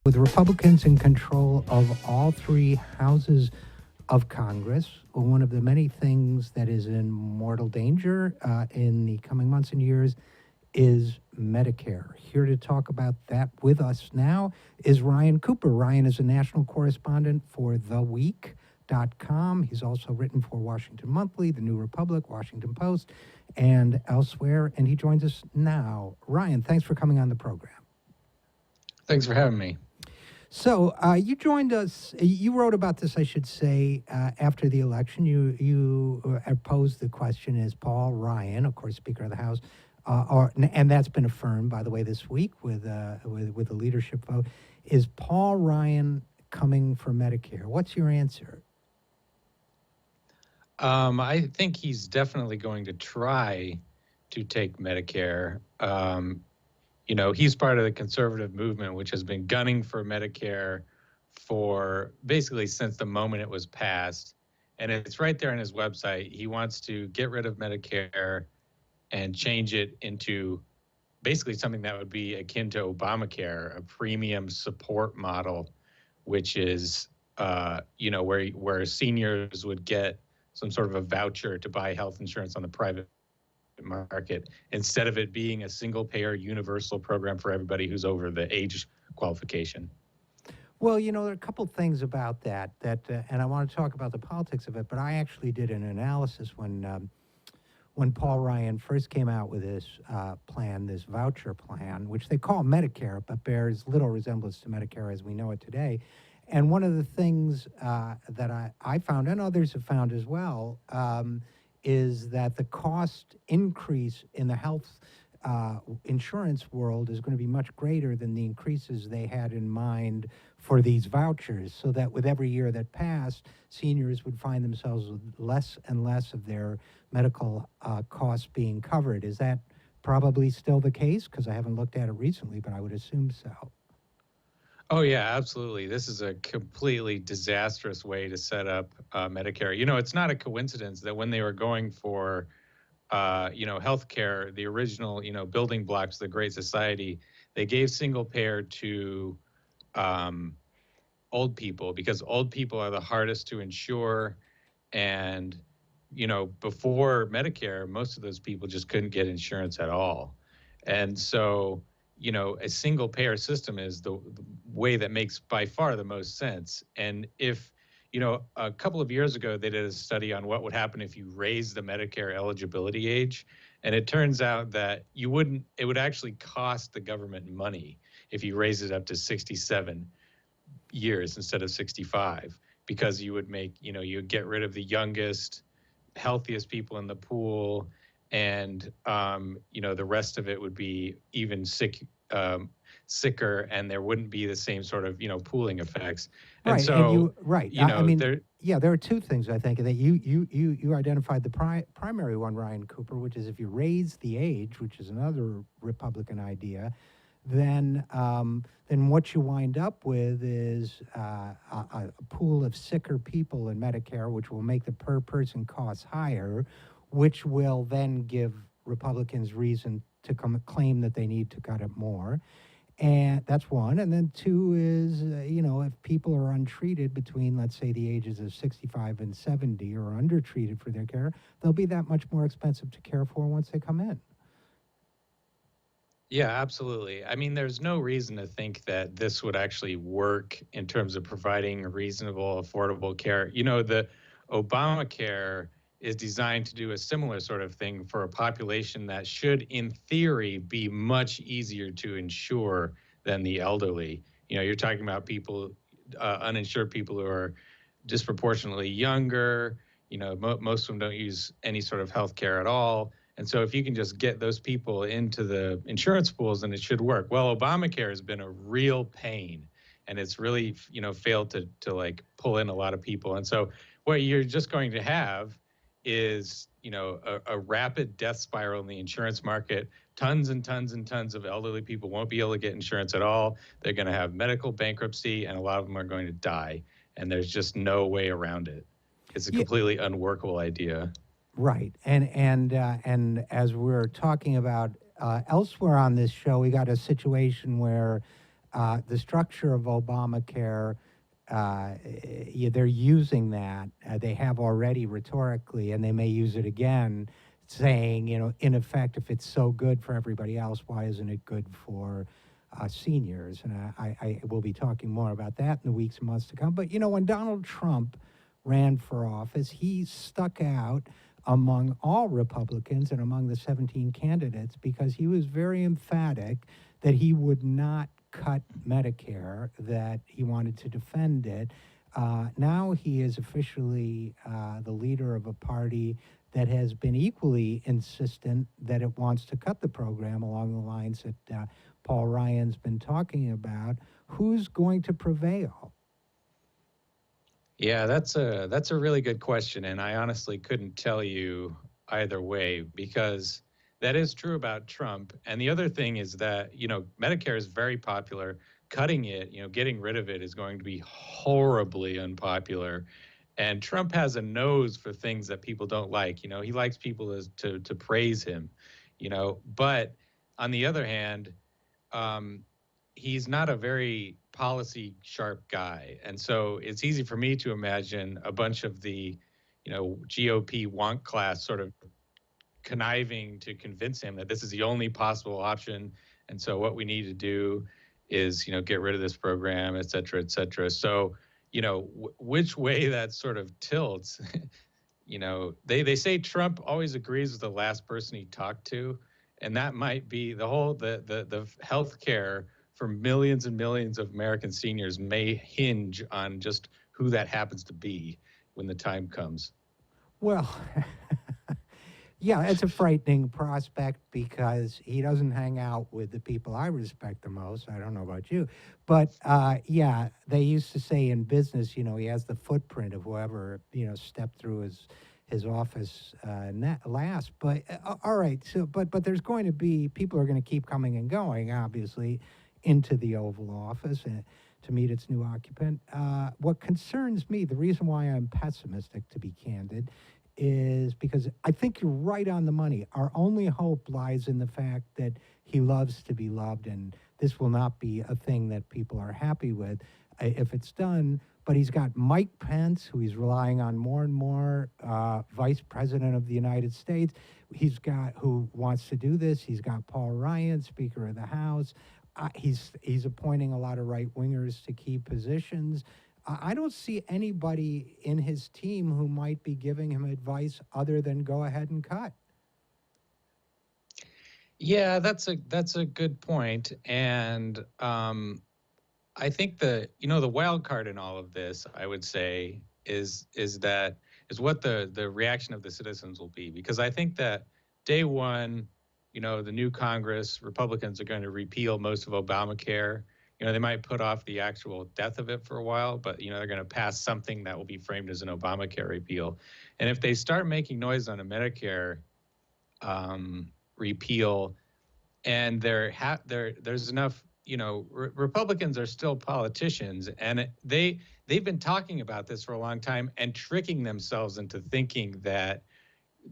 With Republicans in control of all three houses of Congress, one of the many things that is in mortal danger in the coming months and years is Medicare. Here to talk about that with us now is Ryan Cooper. Ryan is a national correspondent for TheWeek.com. He's also written for Washington Monthly, The New Republic, Washington Post, and elsewhere, and he joins us now. Ryan, thanks for coming on the program. Thanks for having me. So you joined us. You wrote about this, I should say, after the election. You posed the question: is Paul Ryan, of course, Speaker of the House, and that's been affirmed, by the way, this week with a leadership vote. Is Paul Ryan coming for Medicare? What's your answer? I think he's definitely going to try to take Medicare. He's part of the conservative movement, which has been gunning for Medicare for basically since the moment it was passed. And it's right there on his website. He wants to get rid of Medicare and change it into basically something that would be akin to Obamacare, a premium support model, which is, where seniors would get some sort of a voucher to buy health insurance on the private market instead of it being a single payer universal program for everybody who's over the age qualification. Well, there are a couple things about that, and I want to talk about the politics of it, but I actually did an analysis when Paul Ryan first came out with this plan, this voucher plan, which they call Medicare, but bears little resemblance to Medicare as we know it today. And one of the things that I found, and others have found as well, is that the cost increase in the health insurance world is going to be much greater than the increases they had in mind for these vouchers, so that with every year that passed, seniors would find themselves with less and less of their medical costs being covered. Is that probably still the case? Because I haven't looked at it recently, but I would assume so. Oh, yeah, absolutely. This is a completely disastrous way to set up Medicare. It's not a coincidence that when they were going for, healthcare, the original, building blocks of the Great Society, they gave single payer to old people because old people are the hardest to insure. And, before Medicare, most of those people just couldn't get insurance at all. And so, a single payer system is the way that makes by far the most sense. And if, a couple of years ago, they did a study on what would happen if you raise the Medicare eligibility age. And it turns out that it would actually cost the government money if you raise it up to 67 years instead of 65, because you would make, you'd get rid of the youngest, healthiest people in the pool. And, the rest of it would be even sicker, and there wouldn't be the same sort of, pooling effects. And right. so, there are two things, I think, that you identified the primary one, Ryan Cooper, which is if you raise the age, which is another Republican idea, then what you wind up with is a pool of sicker people in Medicare, which will make the per person costs higher, which will then give Republicans reason to claim that they need to cut it more. And that's one. And then two is, if people are untreated between, let's say, the ages of 65 and 70 or undertreated for their care, they'll be that much more expensive to care for once they come in. Yeah, absolutely. I mean, there's no reason to think that this would actually work in terms of providing reasonable, affordable care. The Obamacare is designed to do a similar sort of thing for a population that should, in theory, be much easier to insure than the elderly. You're talking about people, uninsured people who are disproportionately younger. Most of them don't use any sort of health care at all. And so if you can just get those people into the insurance pools, then it should work. Well, Obamacare has been a real pain, and it's really, failed to like pull in a lot of people. And so what you're just going to have is, a rapid death spiral in the insurance market. Tons and tons and tons of elderly people won't be able to get insurance at all. They're going to have medical bankruptcy, and a lot of them are going to die. And there's just no way around it. It's a completely unworkable idea. Right. And as we're talking about elsewhere on this show, we got a situation where The structure of Obamacare, they're using that. They have already rhetorically, and they may use it again, saying, in effect, if it's so good for everybody else, why isn't it good for seniors? And I will be talking more about that in the weeks and months to come. But, when Donald Trump ran for office, he stuck out among all Republicans and among the 17 candidates because he was very emphatic that he would not cut Medicare, that he wanted to defend it. Now he is officially the leader of a party that has been equally insistent that it wants to cut the program along the lines that Paul Ryan's been talking about. Who's going to prevail? Yeah, that's a really good question, and I honestly couldn't tell you either way because that is true about Trump. And the other thing is that, Medicare is very popular. Cutting it, getting rid of it is going to be horribly unpopular. And Trump has a nose for things that people don't like. He likes people to praise him, But on the other hand, he's not a very policy sharp guy. And so it's easy for me to imagine a bunch of the, GOP wonk class sort of conniving to convince him that this is the only possible option. And so what we need to do is, get rid of this program, et cetera, et cetera. So, which way that sort of tilts, they say Trump always agrees with the last person he talked to. And that might be the health care for millions and millions of American seniors may hinge on just who that happens to be when the time comes. Well, yeah, it's a frightening prospect because he doesn't hang out with the people I respect the most. I don't know about you. But yeah, they used to say in business, he has the footprint of whoever, stepped through his office last. But all right, so but there's going to be people are going to keep coming and going, obviously, into the Oval Office to meet its new occupant. What concerns me, the reason why I'm pessimistic, to be candid, is because I think you're right on the money. Our only hope lies in the fact that he loves to be loved, and this will not be a thing that people are happy with if it's done. But he's got Mike Pence, who he's relying on more and more, Vice President of the United States. He's got who wants to do this. He's got Paul Ryan, Speaker of the House. He's appointing a lot of right wingers to key positions. I don't see anybody in his team who might be giving him advice other than go ahead and cut. Yeah, that's a good point. And I think the wild card in all of this, I would say, is what the reaction of the citizens will be. Because I think that day one, the new Congress, Republicans are going to repeal most of Obamacare. They might put off the actual death of it for a while, but, they're going to pass something that will be framed as an Obamacare repeal. And if they start making noise on a Medicare repeal, and there's enough, Republicans are still politicians, and they've been talking about this for a long time and tricking themselves into thinking that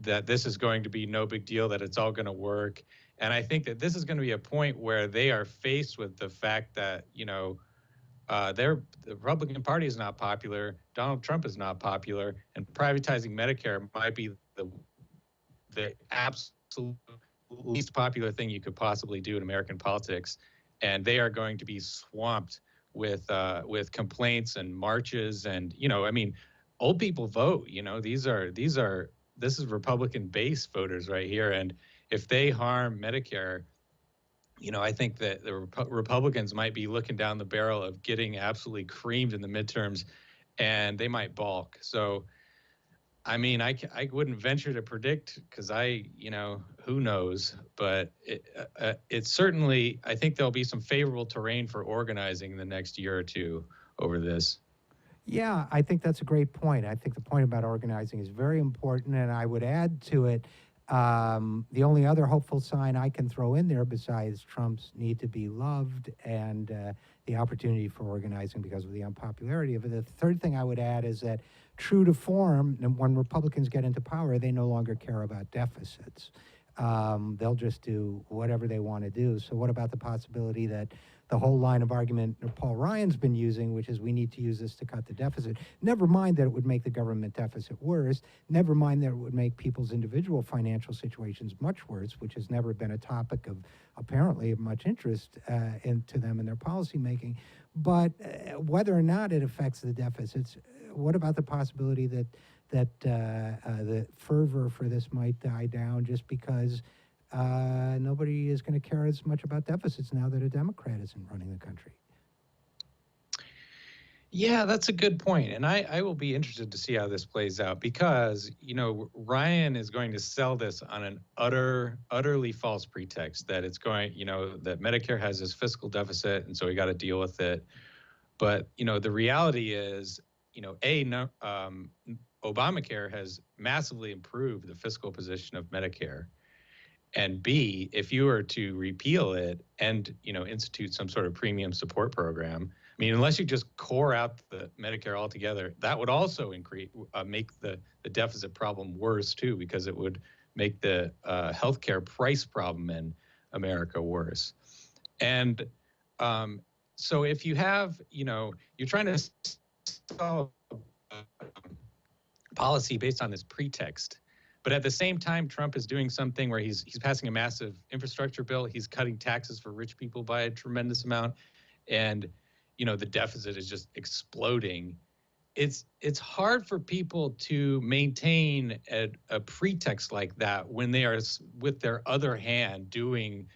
this is going to be no big deal, that it's all going to work. And I think that this is going to be a point where they are faced with the fact that, the Republican Party is not popular, Donald Trump is not popular, and privatizing Medicare might be the absolute least popular thing you could possibly do in American politics. And they are going to be swamped with complaints and marches. And, old people vote, this is Republican base voters right here. And if they harm Medicare, I think that the Republicans might be looking down the barrel of getting absolutely creamed in the midterms, and they might balk. So, I wouldn't venture to predict because who knows? But it's certainly, I think there'll be some favorable terrain for organizing in the next year or two over this. Yeah, I think that's a great point. I think the point about organizing is very important, and I would add to it, the only other hopeful sign I can throw in there besides Trump's need to be loved and the opportunity for organizing because of the unpopularity of it. The third thing I would add is that true to form, when Republicans get into power, they no longer care about deficits. They'll just do whatever they want to do. So what about the possibility that the whole line of argument that Paul Ryan's been using, which is we need to use this to cut the deficit, never mind that it would make the government deficit worse, never mind that it would make people's individual financial situations much worse, which has never been a topic of apparently of much interest to them in their policymaking. But whether or not it affects the deficits, what about the possibility that the fervor for this might die down just because nobody is going to care as much about deficits now that a Democrat isn't running the country? Yeah, that's a good point. And I will be interested to see how this plays out because, Ryan is going to sell this on an utterly false pretext that it's going, that Medicare has this fiscal deficit and so we got to deal with it. But, the reality is, Obamacare has massively improved the fiscal position of Medicare. And B, if you were to repeal it and, institute some sort of premium support program, I mean, unless you just core out the Medicare altogether, that would also make the deficit problem worse too, because it would make the healthcare price problem in America worse. And so if you have, you're trying to solve policy based on this pretext. But at the same time, Trump is doing something where he's passing a massive infrastructure bill. He's cutting taxes for rich people by a tremendous amount. And, the deficit is just exploding. It's hard for people to maintain a pretext like that when they are, with their other hand, doing,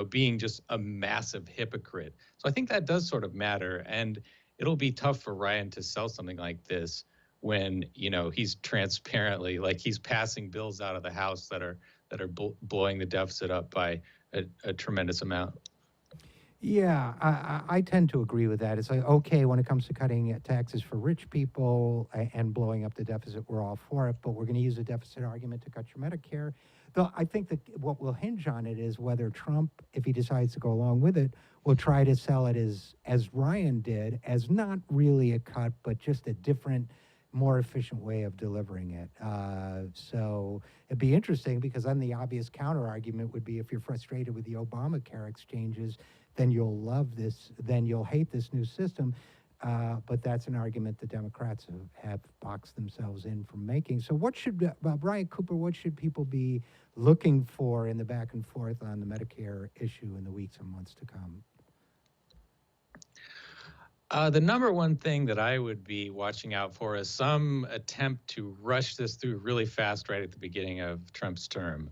being just a massive hypocrite. So I think that does sort of matter. And it'll be tough for Ryan to sell something like this when he's transparently, like, he's passing bills out of the House that are blowing the deficit up by a tremendous amount. Yeah, I tend to agree with that. It's like, okay, when it comes to cutting taxes for rich people and blowing up the deficit, we're all for it, but we're going to use a deficit argument to cut your Medicare. Though I think that what will hinge on it is whether Trump, if he decides to go along with it, will try to sell it as Ryan did, as not really a cut, but just a different, more efficient way of delivering it. So it'd be interesting because then the obvious counter argument would be if you're frustrated with the Obamacare exchanges, then you'll love this, then you'll hate this new system. But that's an argument the Democrats have boxed themselves in from making. So what should, Brian Cooper, what should people be looking for in the back and forth on the Medicare issue in the weeks and months to come? The number one thing that I would be watching out for is some attempt to rush this through really fast right at the beginning of Trump's term.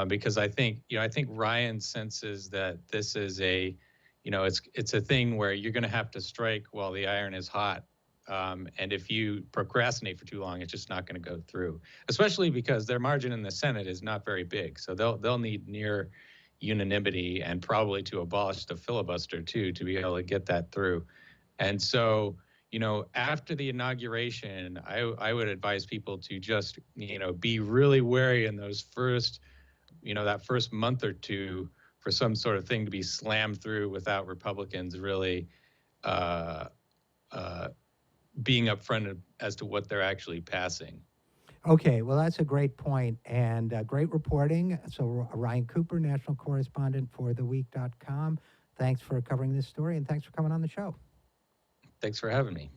Because I think Ryan senses that this is it's a thing where you're going to have to strike while the iron is hot. And if you procrastinate for too long, it's just not going to go through, especially because their margin in the Senate is not very big. So they'll need near unanimity and probably to abolish the filibuster too, to be able to get that through. And so, after the inauguration, I would advise people to just, be really wary in those first, that first month or two for some sort of thing to be slammed through without Republicans really being upfront as to what they're actually passing. Okay, well, that's a great point and great reporting. So Ryan Cooper, national correspondent for theweek.com. Thanks for covering this story and thanks for coming on the show. Thanks for having me.